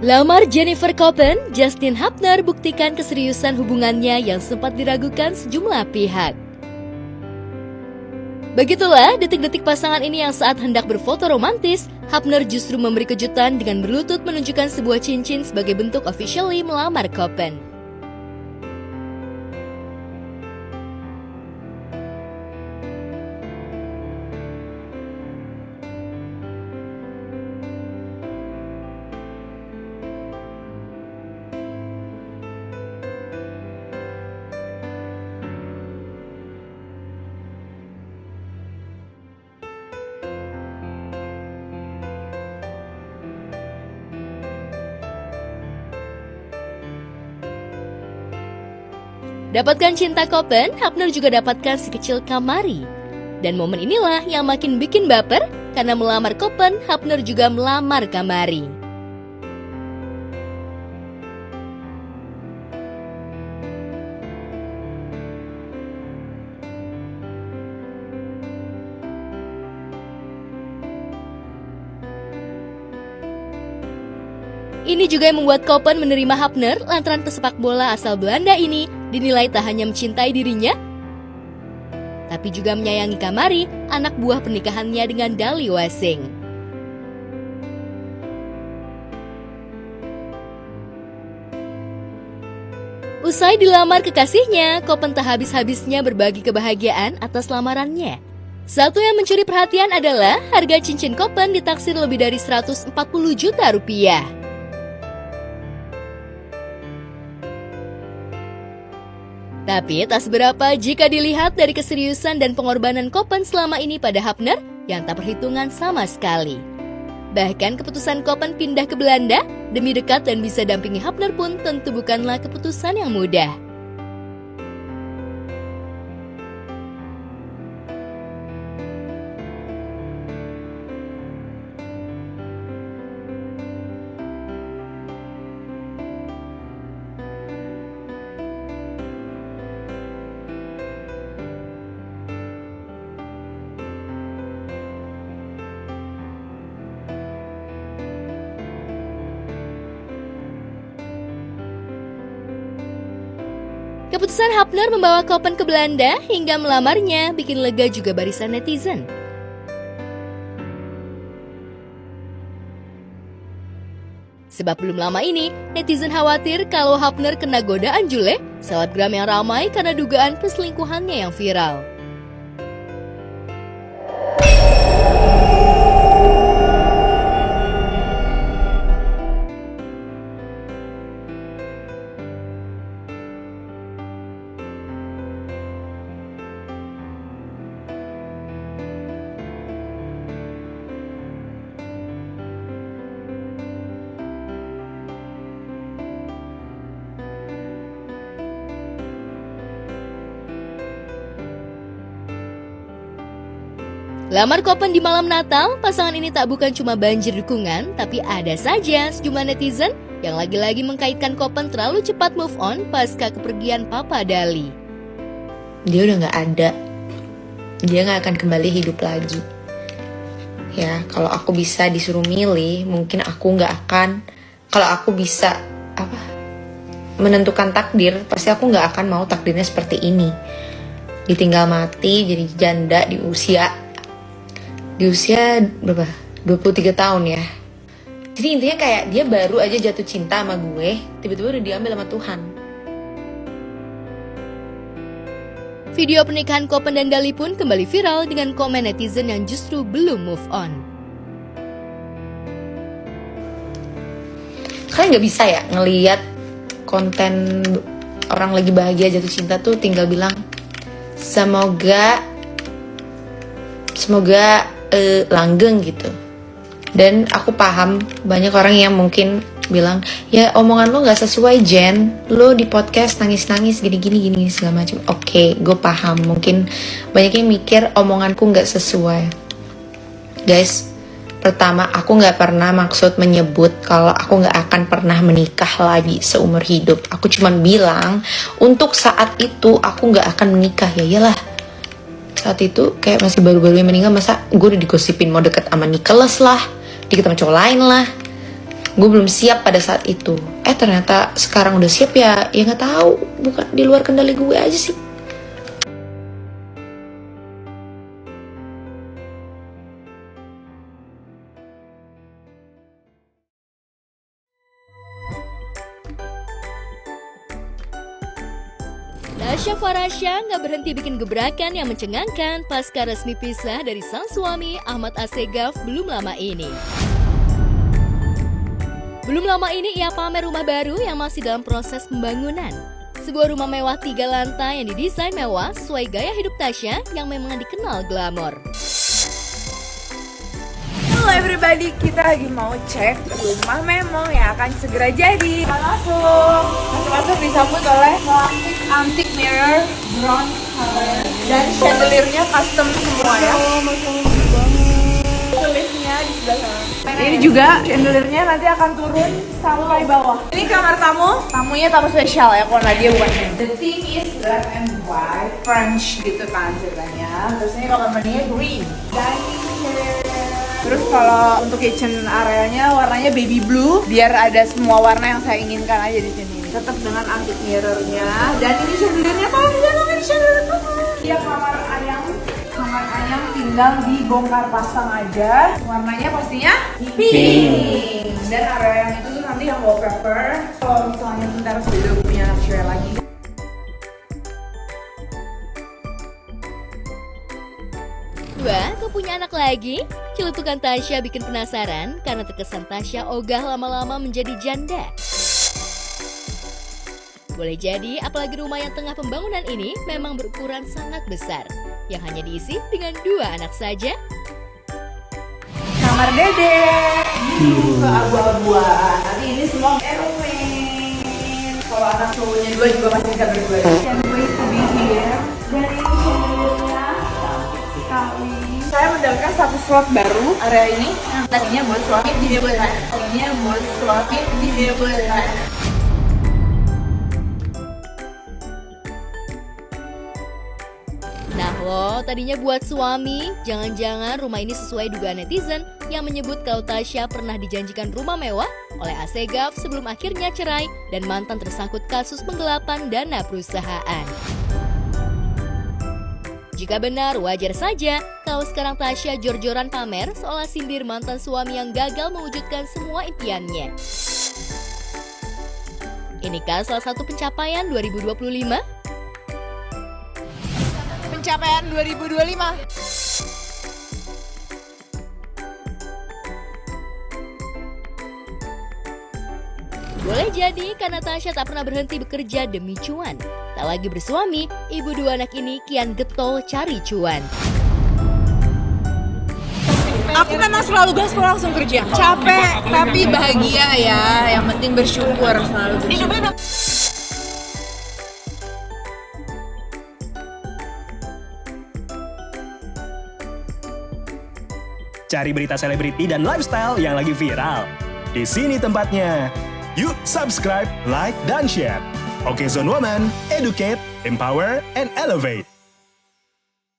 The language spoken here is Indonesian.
Lamar Jennifer Copen, Justin Hapner buktikan keseriusan hubungannya yang sempat diragukan sejumlah pihak. Begitulah detik-detik pasangan ini yang saat hendak berfoto romantis, Hapner justru memberi kejutan dengan berlutut menunjukkan sebuah cincin sebagai bentuk officially melamar Copen. Dapatkan cinta Copen, Hapner juga dapatkan si kecil Kamari. Dan momen inilah yang makin bikin baper, karena melamar Copen, Hapner juga melamar Kamari. Ini juga yang membuat Copen menerima Hapner lantaran pesepak bola asal Belanda ini dinilai tak hanya mencintai dirinya, tapi juga menyayangi Kamari, anak buah pernikahannya dengan Dali Wasing. Usai dilamar kekasihnya, Copen tak habis-habisnya berbagi kebahagiaan atas lamarannya. Satu yang mencuri perhatian adalah harga cincin Copen ditaksir lebih dari 140 juta rupiah. Tapi tak seberapa jika dilihat dari keseriusan dan pengorbanan Copen selama ini pada Hapner yang tak perhitungan sama sekali. Bahkan keputusan Copen pindah ke Belanda demi dekat dan bisa dampingi Hapner pun tentu bukanlah keputusan yang mudah. Keputusan Hapner membawa Copen ke Belanda hingga melamarnya bikin lega juga barisan netizen. Sebab belum lama ini, netizen khawatir kalau Hapner kena godaan Jule, selebgram yang ramai karena dugaan perselingkuhannya yang viral. Lamar Copen di malam Natal, pasangan ini tak bukan cuma banjir dukungan, tapi ada saja sejumlah netizen yang lagi-lagi mengkaitkan Copen terlalu cepat move on pasca kepergian Papa Dali. Dia udah gak ada, dia gak akan kembali hidup lagi. Ya, kalau aku bisa disuruh milih, mungkin aku gak akan. Kalau aku bisa menentukan takdir, pasti aku gak akan mau takdirnya seperti ini. Ditinggal mati, jadi janda di usia berapa? 23 tahun ya. Jadi intinya kayak dia baru aja jatuh cinta sama gue, tiba-tiba udah diambil sama Tuhan. Video pernikahan Copen dan Dali pun kembali viral dengan komen netizen yang justru belum move on. Kalian gak bisa ya ngelihat konten orang lagi bahagia jatuh cinta tuh tinggal bilang semoga langgeng gitu. Dan aku paham banyak orang yang mungkin bilang, ya omongan lo gak sesuai Jen, lo di podcast nangis-nangis gini segala macam. Oke, gue paham, mungkin banyak yang mikir omonganku gak sesuai. Guys, pertama aku gak pernah maksud menyebut kalau aku gak akan pernah menikah lagi seumur hidup. Aku cuman bilang untuk saat itu aku gak akan menikah. Ya iyalah, saat itu kayak masih baru-baru meninggal, masa gue udah digosipin mau deket sama Nicholas lah, deket sama cowok lain lah. gue belum siap pada saat itu. Ternyata sekarang udah siap ya nggak tahu, bukan di luar kendali gue aja sih. Tasya Farasya nggak berhenti bikin gebrakan yang mencengangkan pasca resmi pisah dari sang suami Ahmad Assegaf belum lama ini. Belum lama ini ia pamer rumah baru yang masih dalam proses pembangunan. Sebuah rumah mewah 3 lantai yang didesain mewah sesuai gaya hidup Tasya yang memang dikenal glamor. Halo everybody, kita lagi mau cek rumah Memo yang akan segera jadi. Masuk disambut oleh antique mirror bronze color dan chandeliernya custom semua ya. Tulisnya di sebelah sana. Ini juga chandeliernya nanti akan turun sampai bawah. Ini kamar tamu, tamunya tamu spesial ya, kalau Nadia bukan. The theme is black and white, French gitu kan ceritanya. Terus ini kamarnya green. Dining chair. Terus kalau untuk kitchen areanya warnanya baby blue, biar ada semua warna yang saya inginkan aja di sini. Tetap dengan antique mirrornya, dan ini chandeliernya panjang banget, chandelier banget. Iya, kamar ayam tinggal dibongkar pasang aja. Warnanya pastinya pink. Dan area yang itu tuh nanti yang wallpaper. Kalau misalnya ntar sudah punya anak cewek lagi. Wah, kok punya anak lagi? Celutukan Tasya bikin penasaran karena terkesan Tasya ogah lama-lama menjadi janda. Boleh jadi, apalagi rumah yang tengah pembangunan ini memang berukuran sangat besar, yang hanya diisi dengan 2 anak saja. Kamar Dede, biru keabu-abuan. Nanti ini semua Erwin. Kalau anak cowoknya 2 juga masih bisa berdua. Can't wait to be here. Dan ini chandeliernya cantik sekali. Saya mendapatkan 1 slot baru area ini. Yang tadinya buat suami di belah. Tadinya buat suami di belah. Nah loh, tadinya buat suami, jangan-jangan rumah ini sesuai dugaan netizen yang menyebut kalau Tasya pernah dijanjikan rumah mewah oleh Assegaf sebelum akhirnya cerai dan mantan tersangkut kasus penggelapan dana perusahaan. Jika benar, wajar saja kalau sekarang Tasya jor-joran pamer seolah sindir mantan suami yang gagal mewujudkan semua impiannya. Inikah salah satu pencapaian 2025? Pencapaian 2025. Boleh jadi karena Tasya tak pernah berhenti bekerja demi cuan. Tak lagi bersuami, ibu 2 anak ini kian getol cari cuan. Aku memang selalu gaspol langsung kerja. Capek tapi bahagia ya. Yang penting bersyukur, selalu bersyukur. Cari berita selebriti dan lifestyle yang lagi viral. Di sini tempatnya. Yuk subscribe, like, dan share. Oke Zone Woman, educate, empower, and elevate.